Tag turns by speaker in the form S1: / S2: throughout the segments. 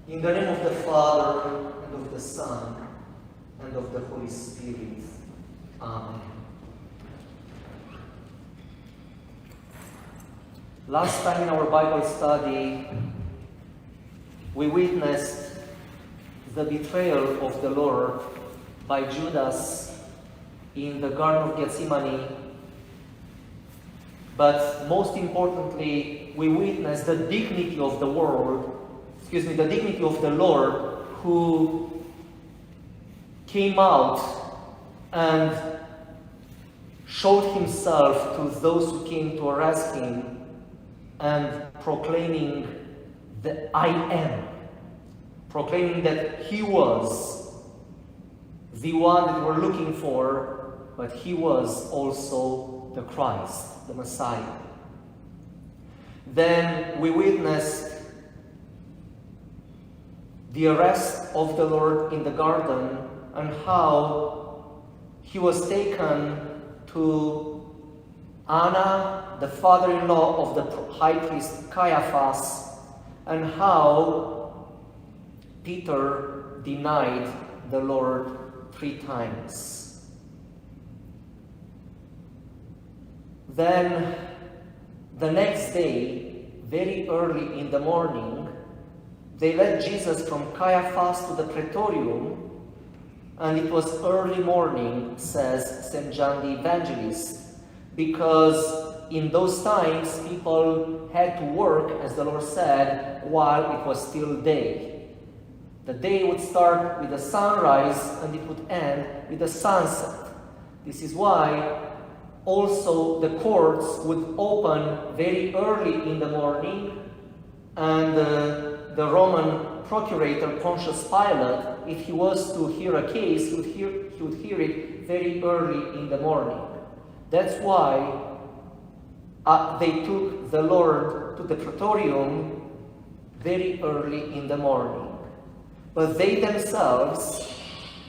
S1: In the name of the Father, and of the Son, and of the Holy Spirit. Amen. Last time in our Bible study, we witnessed the betrayal of the Lord by Judas in the Garden of Gethsemane. But most importantly, we witnessed the dignity of the the dignity of the Lord, who came out and showed himself to those who came to arrest him, and proclaiming that I am, proclaiming that he was the one that we're looking for, but he was also the Christ, the Messiah. Then we witnessed the arrest of the Lord in the garden, and how he was taken to Anna, the father-in-law of the high priest Caiaphas, and how Peter denied the Lord 3 times. Then the next day, very early in the morning, they led Jesus from Caiaphas to the Praetorium, and it was early morning, says St. John the Evangelist, because in those times people had to work, as the Lord said, while it was still day. The day would start with the sunrise and it would end with the sunset. This is why also the courts would open very early in the morning, and the Roman procurator Pontius Pilate, if he was to hear a case, he would hear it very early in the morning. That's why they took the Lord to the Praetorium very early in the morning. But they themselves,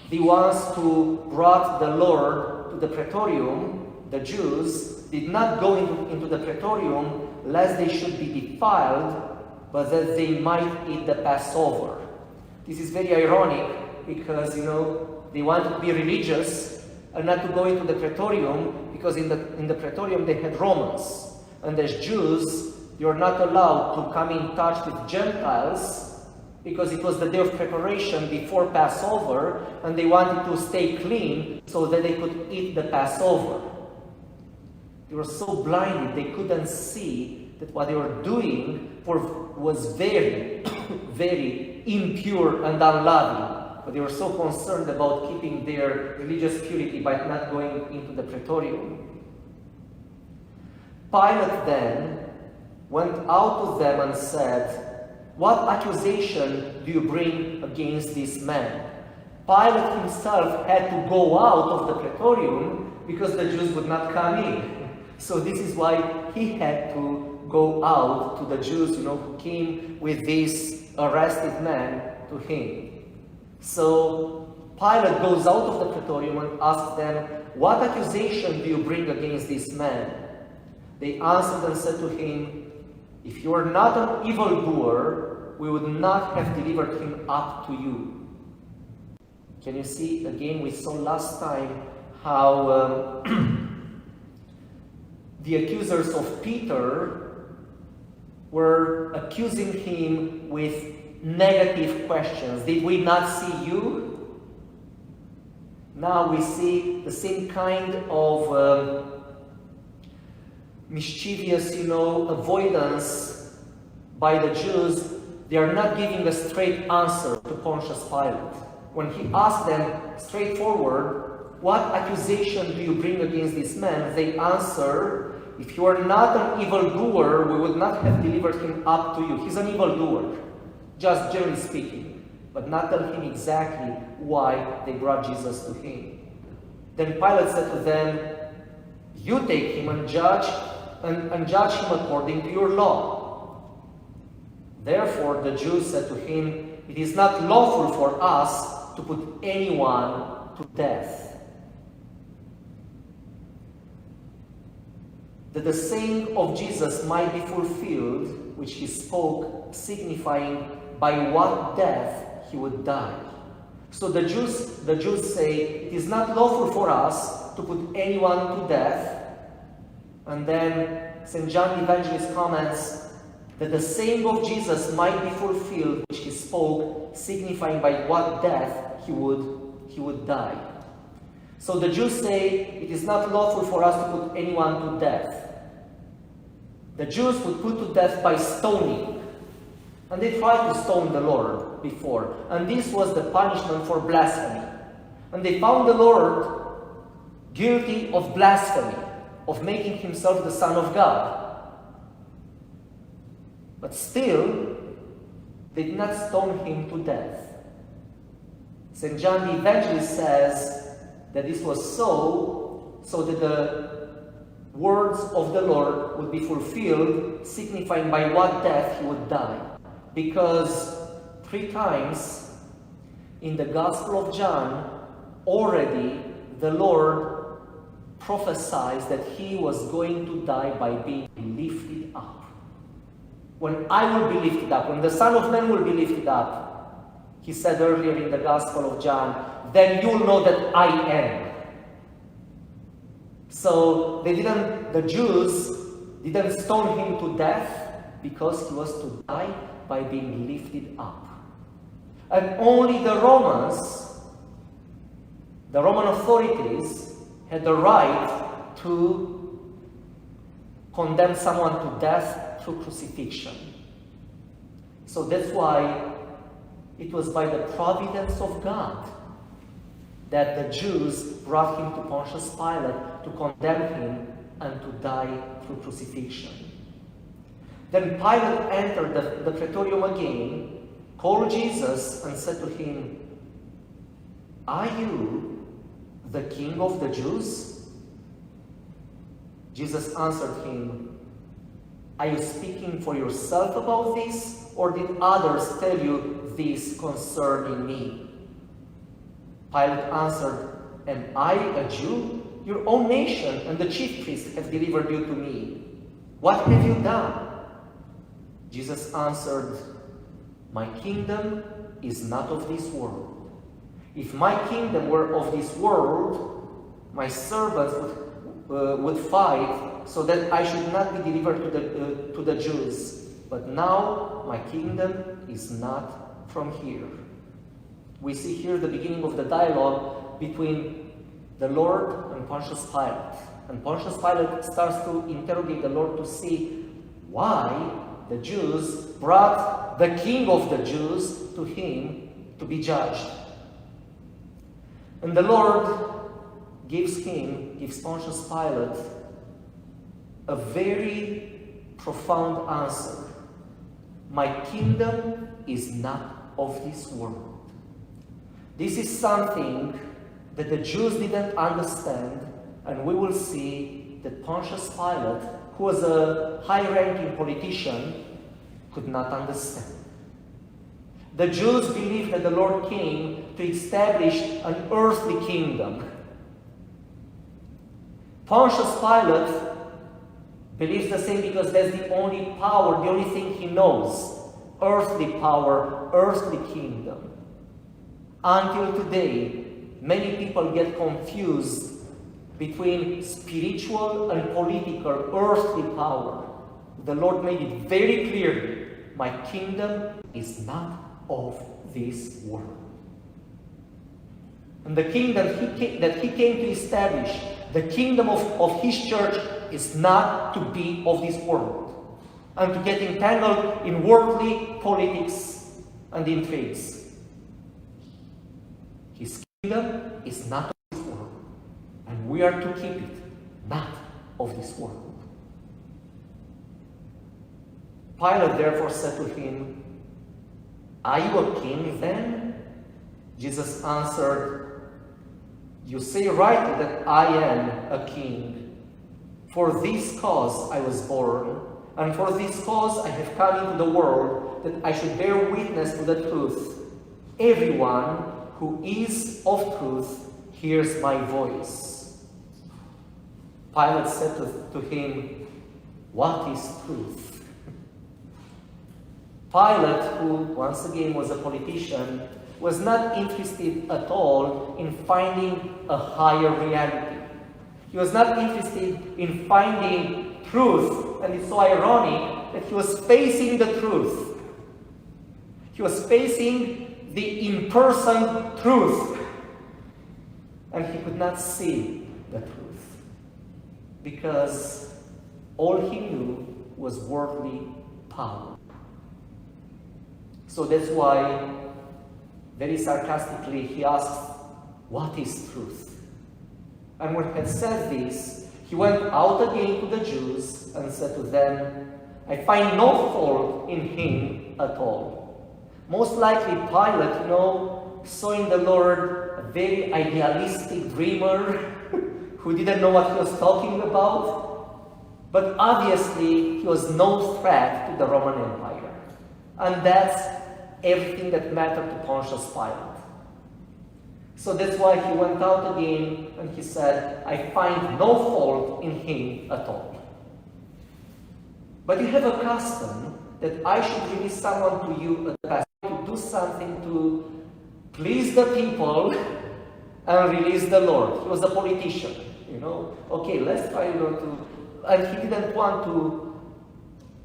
S1: the ones who brought the Lord to the Praetorium, the Jews, did not go into the Praetorium lest they should be defiled, but that they might eat the Passover. This is very ironic because, they wanted to be religious and not to go into the Praetorium, because in the Praetorium they had Romans. And as Jews, you're not allowed to come in touch with Gentiles, because it was the day of preparation before Passover, and they wanted to stay clean so that they could eat the Passover. They were so blinded they couldn't see that what they were doing was very, very impure and unloving. But they were so concerned about keeping their religious purity by not going into the Praetorium. Pilate then went out to them and said, "What accusation do you bring against this man?" Pilate himself had to go out of the Praetorium because the Jews would not come in. So this is why he had to go out to the Jews, who came with this arrested man to him. So Pilate goes out of the Praetorium and asks them, "What accusation do you bring against this man?" They answered and said to him, "If you are not an evildoer, we would not have delivered him up to you." Can you see, again, we saw last time how the accusers of Peter were accusing him with negative questions. Did we not see you? Now we see the same kind of mischievous, avoidance by the Jews. They are not giving a straight answer to Pontius Pilate. When he asked them straightforward, "What accusation do you bring against this man?" they answer, "If you are not an evildoer, we would not have delivered him up to you." He's an evildoer, just generally speaking, but not tell him exactly why they brought Jesus to him. Then Pilate said to them, "You take him and judge him according to your law." Therefore the Jews said to him, "It is not lawful for us to put anyone to death." That the saying of Jesus might be fulfilled, which he spoke, signifying by what death he would die. So the Jews say, it is not lawful for us to put anyone to death. And then St. John the Evangelist comments that the saying of Jesus might be fulfilled, which he spoke, signifying by what death he would die. So the Jews say, it is not lawful for us to put anyone to death. The Jews would put to death by stoning. And they tried to stone the Lord before. And this was the punishment for blasphemy. And they found the Lord guilty of blasphemy, of making himself the Son of God. But still, they did not stone him to death. St. John the Evangelist says that this was so that the words of the Lord would be fulfilled, signifying by what death he would die. Because 3 times in the Gospel of John, already the Lord prophesies that he was going to die by being lifted up. When I will be lifted up, when the Son of Man will be lifted up, he said earlier in the Gospel of John, then you'll know that I am. So the Jews didn't stone him to death because he was to die by being lifted up. And only the Romans, the Roman authorities, had the right to condemn someone to death through crucifixion. So that's why it was by the providence of God that the Jews brought him to Pontius Pilate to condemn him and to die through crucifixion. Then Pilate entered the praetorium again, called Jesus, and said to him, "Are you the king of the Jews?" Jesus answered him, "Are you speaking for yourself about this, or did others tell you this concerning me?" Pilate answered, "Am I a Jew? Your own nation and the chief priests have delivered you to me. What have you done?" Jesus answered, "My kingdom is not of this world. If my kingdom were of this world, my servants would fight so that I should not be delivered to the Jews. But now my kingdom is not from here." We see here the beginning of the dialogue between the Lord and Pontius Pilate. And Pontius Pilate starts to interrogate the Lord to see why the Jews brought the king of the Jews to him to be judged. And the Lord gives Pontius Pilate a very profound answer. "My kingdom is not of this world." This is something that the Jews didn't understand, and we will see that Pontius Pilate, who was a high-ranking politician, could not understand. The Jews believed that the Lord came to establish an earthly kingdom. Pontius Pilate believes the same because that's the only power, the only thing he knows. Earthly power, earthly kingdom. Until today, many people get confused between spiritual and political, earthly power. The Lord made it very clearly, "My kingdom is not of this world." And the kingdom that he came to establish, the kingdom of his church, is not to be of this world and to get entangled in worldly politics and intrigues. His kingdom is not of this world, and we are to keep it not of this world. Pilate therefore said to him, "Are you a king then?" Jesus answered, "You say rightly that I am a king. For this cause I was born, and for this cause I have come into the world, that I should bear witness to the truth. Everyone who is of truth hears my voice." Pilate said to him, "What is truth?" Pilate, who once again was a politician, was not interested at all in finding a higher reality. He was not interested in finding truth, and it's so ironic that he was facing the truth. He was facing the in-person truth, and he could not see the truth because all he knew was worldly power. So that's why, very sarcastically, he asked, "What is truth?" And when he had said this, he went out again to the Jews and said to them, "I find no fault in him at all." Most likely Pilate, saw in the Lord a very idealistic dreamer who didn't know what he was talking about. But obviously he was no threat to the Roman Empire. And that's everything that mattered to Pontius Pilate. So that's why he went out again and he said, "I find no fault in him at all." But you have a custom that I should release someone to you at the past to do something to please the people and release the Lord. He was a politician, Okay, let's try to... And he didn't want to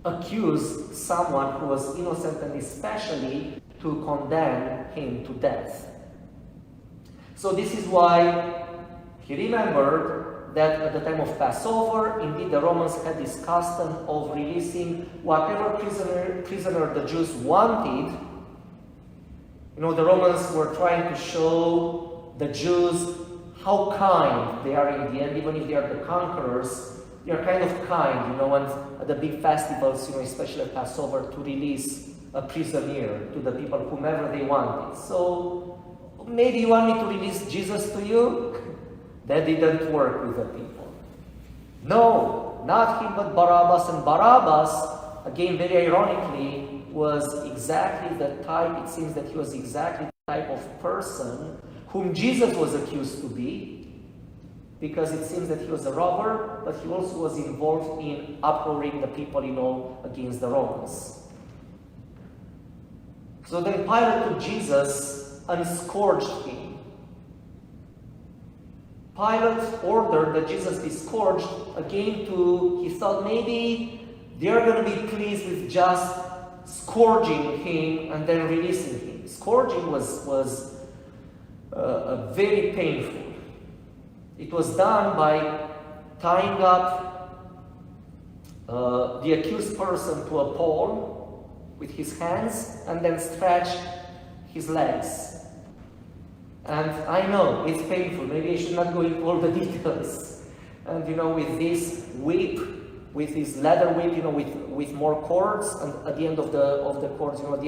S1: accuse someone who was innocent, and especially to condemn him to death. So this is why he remembered that at the time of Passover, indeed the Romans had this custom of releasing whatever prisoner the Jews wanted. The Romans were trying to show the Jews how kind they are in the end, even if they are the conquerors. They are kind of kind, and at the big festivals, especially at Passover, to release a prisoner to the people, whomever they wanted. So maybe you want me to release Jesus to you? That didn't work with the people. No, not him, but Barabbas. And Barabbas, again, very ironically, was exactly the type, it seems that he was exactly the type of person whom Jesus was accused to be, because it seems that he was a robber, but he also was involved in uproaring the people, against the Romans. So then Pilate took Jesus and scourged him. Pilate ordered that Jesus be scourged again he thought maybe they are going to be pleased with just scourging him and then releasing him. Scourging was very painful. It was done by tying up the accused person to a pole with his hands and then stretch his legs. And I know it's painful. Maybe I should not go into all the details. And with this whip, with this leather whip, with more cords, and at the end of the cords, at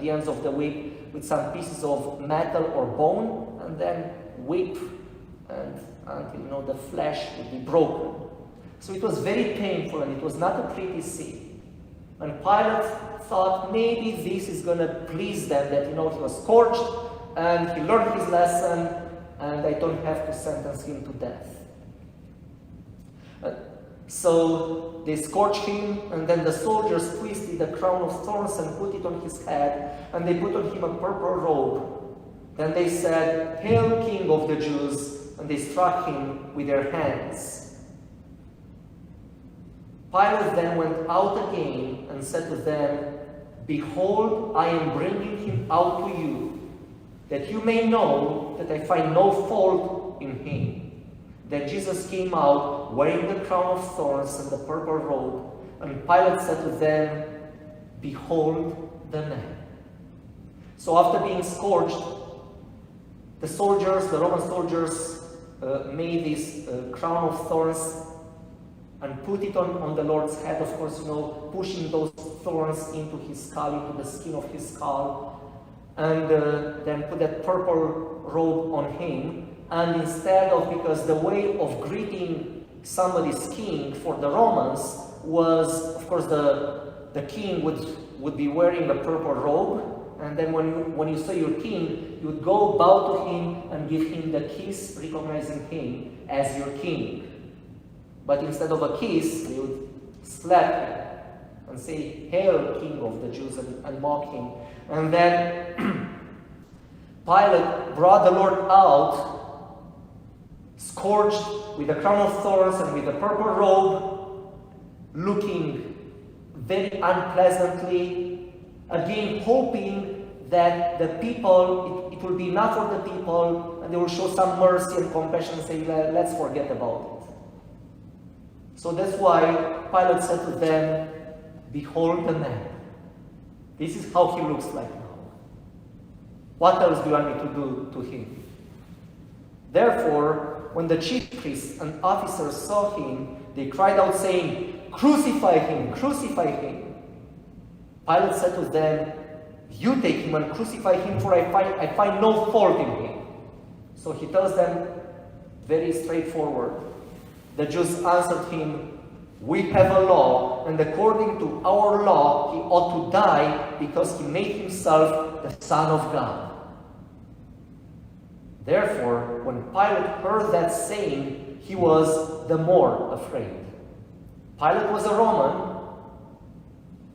S1: the ends of the whip, with some pieces of metal or bone, and then whip and until the flesh would be broken. So it was very painful, and it was not a pretty scene. And Pilate thought maybe this is going to please them, that he was scourged and he learned his lesson, and I don't have to sentence him to death. So they scourged him, and then the soldiers twisted the crown of thorns and put it on his head, and they put on him a purple robe. Then they said, "Hail, King of the Jews!" and they struck him with their hands. Pilate then went out again and said to them, "Behold, I am bringing him out to you, that you may know that I find no fault in him." Then Jesus came out, wearing the crown of thorns and the purple robe, and Pilate said to them, "Behold the man." So after being scourged, the Roman soldiers, made this crown of thorns and put it on the Lord's head, of course, pushing those thorns into his skull, into the skin of his skull, and then put that purple robe on him. And instead of, because the way of greeting somebody's king for the Romans was, of course, the king would be wearing a purple robe, and then when you saw your king, you would go bow to him and give him the kiss, recognizing him as your king. But instead of a kiss, you would slap him. and say, "Hail, King of the Jews," and mock him. And then Pilate brought the Lord out, scourged with a crown of thorns and with a purple robe, looking very unpleasantly, again hoping that the people, it will be enough for the people, and they will show some mercy and compassion and say, "Let's forget about it." So that's why Pilate said to them, "Behold the man. This is how he looks like now. What else do you want me to do to him?" Therefore, when the chief priests and officers saw him, they cried out, saying, "Crucify him! Crucify him!" Pilate said to them, "You take him and crucify him, for I find no fault in him." So he tells them very straightforward. The Jews answered him, "We have a law, and according to our law, he ought to die because he made himself the Son of God." Therefore, when Pilate heard that saying, he was the more afraid. Pilate was a Roman,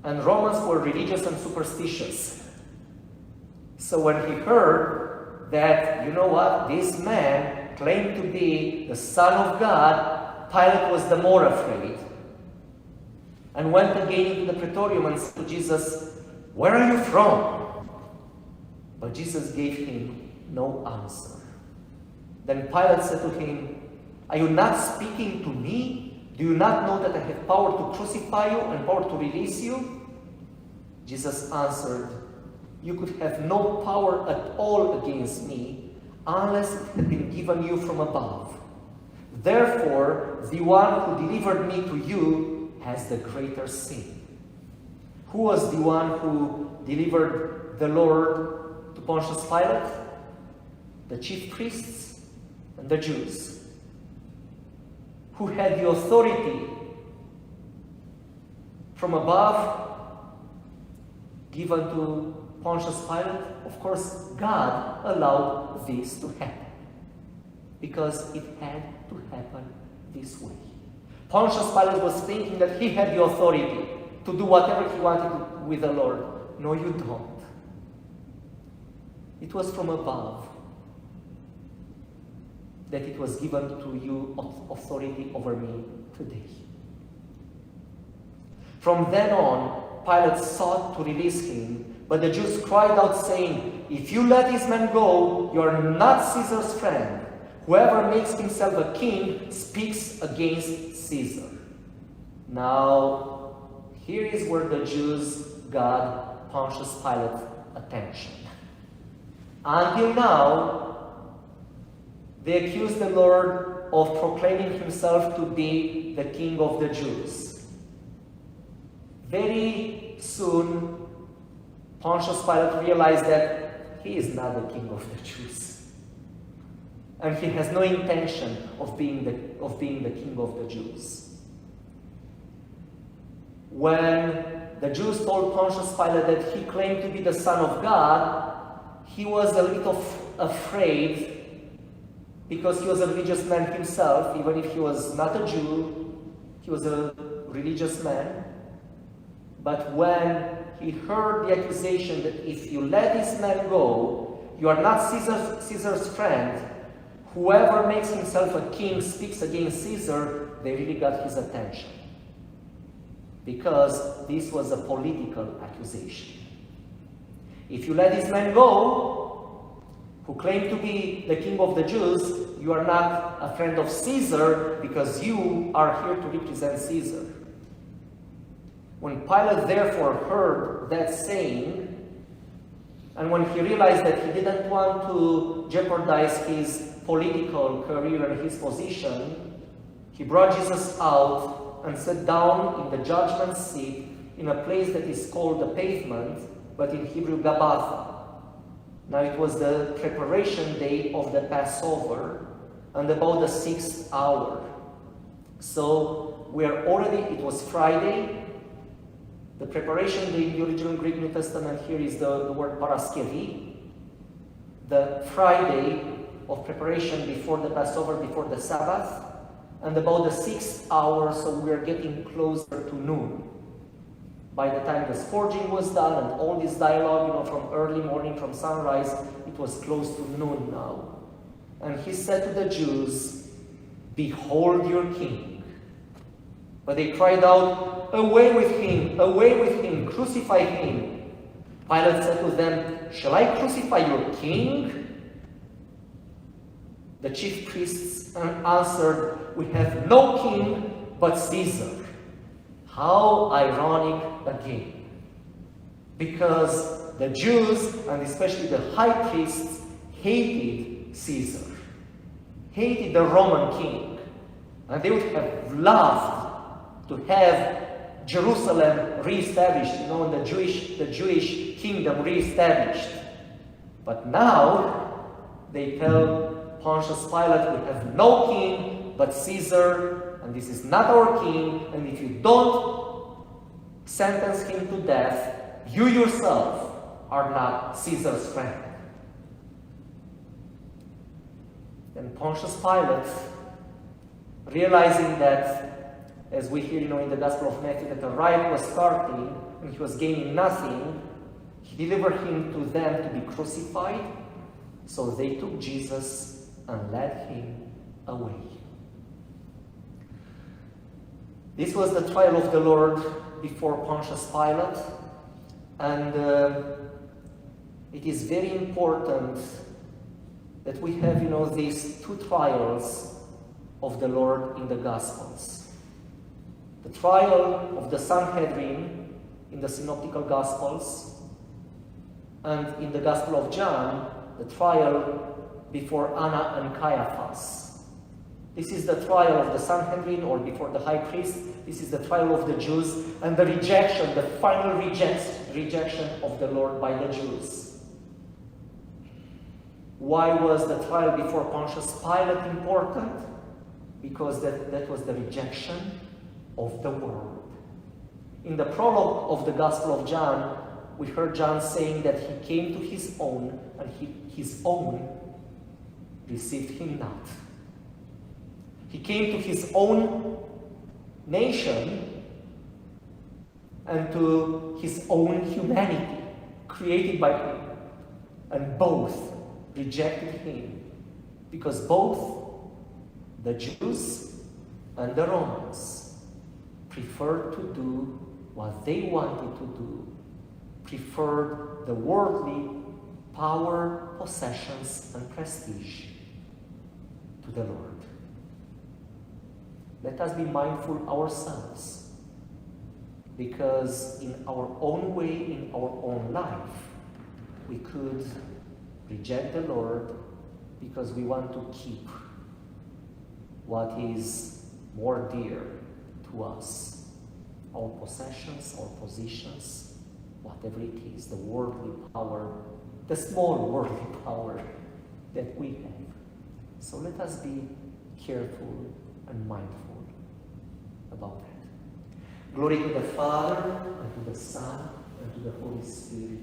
S1: and Romans were religious and superstitious. So when he heard that, this man claimed to be the Son of God, Pilate was the more afraid, and went again into the praetorium and said to Jesus, "Where are you from?" But Jesus gave him no answer. Then Pilate said to him, "Are you not speaking to me? Do you not know that I have power to crucify you and power to release you?" Jesus answered, "You could have no power at all against me unless it had been given you from above. Therefore, the one who delivered me to you has the greater sin." Who was the one who delivered the Lord to Pontius Pilate? The chief priests and the Jews, who had the authority from above given to Pontius Pilate. Of course, God allowed this to happen because it had to happen this way. Pontius Pilate was thinking that he had the authority to do whatever he wanted with the Lord. No, you don't. It was from above that it was given to you authority over me today. From then on, Pilate sought to release him, but the Jews cried out, saying, "If you let this man go, you are not Caesar's friend. Whoever makes himself a king speaks against Caesar." Now, here is where the Jews got Pontius Pilate's attention. Until now, they accused the Lord of proclaiming himself to be the King of the Jews. Very soon, Pontius Pilate realized that he is not the King of the Jews. And he has no intention of being the King of the Jews. When the Jews told Pontius Pilate that he claimed to be the Son of God, he was a little afraid, because he was a religious man himself. Even if he was not a Jew, he was a religious man. But when he heard the accusation that if you let this man go, you are not Caesar's friend, whoever makes himself a king speaks against Caesar, they really got his attention. Because this was a political accusation. If you let this man go, who claimed to be the King of the Jews, you are not a friend of Caesar because you are here to represent Caesar. When Pilate therefore heard that saying, and when he realized that he didn't want to jeopardize his political career and his position, he brought Jesus out and sat down in the judgment seat in a place that is called the Pavement, but in Hebrew Gabbatha. Now it was the preparation day of the Passover, and about the 6th hour. So it was Friday. The preparation day in the original Greek New Testament here is the word paraskevi. The Friday of preparation before the Passover, before the Sabbath, and about the 6th hour, so we are getting closer to noon. By the time the scourging was done and all this dialogue, from early morning, from sunrise, it was close to noon now. And he said to the Jews, "Behold your king." But they cried out, away with him, crucify him." Pilate said to them, "Shall I crucify your king?" The chief priests answered, "We have no king but Caesar." How ironic again. Because the Jews, and especially the high priests, hated Caesar, hated the Roman king. And they would have loved to have Jerusalem reestablished, and the Jewish kingdom reestablished. But now they tell Pontius Pilate, "We have no king but Caesar, and this is not our king, and if you don't sentence him to death, you yourself are not Caesar's friend." Then Pontius Pilate, realizing that, as we hear in the Gospel of Matthew, that the riot was starting and he was gaining nothing, he delivered him to them to be crucified. So they took Jesus and led him away. This was the trial of the Lord before Pontius Pilate, and it is very important that we have, these two trials of the Lord in the Gospels. The trial of the Sanhedrin in the Synoptical Gospels, and in the Gospel of John, the trial before Anna and Caiaphas. This is the trial of the Sanhedrin, or before the high priest. This is the trial of the Jews, and the rejection, the final rejection of the Lord by the Jews. Why was the trial before Pontius Pilate important? Because that was the rejection of the world. In the prologue of the Gospel of John, we heard John saying that he came to his own, and his own received him not. He came to his own nation and to his own humanity, created by him, and both rejected him, because both the Jews and the Romans preferred to do what they wanted to do, preferred the worldly power, possessions, and prestige to the Lord. Let us be mindful ourselves, because in our own way, in our own life, we could reject the Lord because we want to keep what is more dear to us, our possessions, our positions, whatever it is, the worldly power, the small worldly power that we have. So let us be careful and mindful about that. Glory to the Father, and to the Son, and to the Holy Spirit,